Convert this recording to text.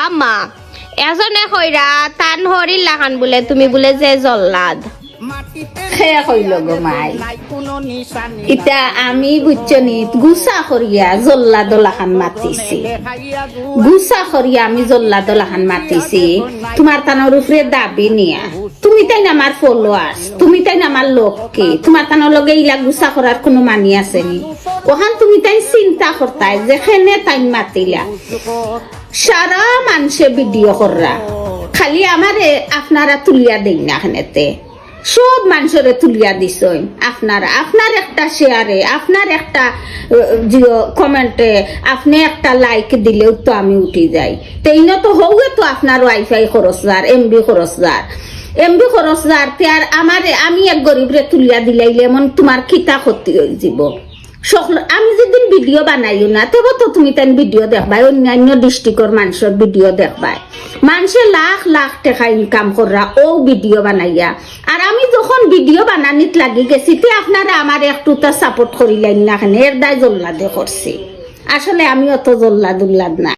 আম্মা এজনে কইরা তান হরির লাখান বলে তুমি বলে যে জল্লাদ সে কইল গো মাই ইটা আমি বুঝছনি গুসা করিয়া জল্লা দোলাখান মাতিছি গুসা করিয়া আমি জল্লা দোলাখান মাতিছি তোমার তানোর উপরে দাবি নিয়া তুমি তাই না আমার ফলোয়ার্স তুমি তাই না আমার লোককে তোমার তানোর লগে ইলা গুসা করার কোনো মানি আসেনি ওখান তুমি তাই চিন্তা করতাই যেখানে তাই মাতিলা সারা মানুষে ভিডিও কররা খালি আমারে আপনারা তুলিয়া দেই না এখানেতে সব মানুষের তুলিয়া দিছেন আপনারা আপনার একটা শেয়ারে আপনার একটা কমেন্টে আপনি একটা লাইক দিলেও তো আমি উঠি যাই তেইন তো হৌগে তো আপনার ওয়াইফাই খরচদার এমবি খরচদার তে আর আমারে আমি এক গরিবরে তুলিয়া দিলাইলে এমন তোমার খিতা ক্ষতি হয়ে যাব আমি যেদিন ভিডিও বানাইও না তবে তো তুমি তাই ভিডিও দেখবাই অন্যান্য ডিস্ট্রিক্টর মানুষের ভিডিও দেখবাই মানুষে লাখ লাখ টাকা ইনকাম করা ও ভিডিও বানাইয়া আর আমি যখন ভিডিও বানানিত লাগি গেছি তে আপনারা আমার একটু তা সাপোর্ট করিলেন না এর দায় জল্লাদে করছি আসলে আমি অত জল্লাদ উল্লাদ না।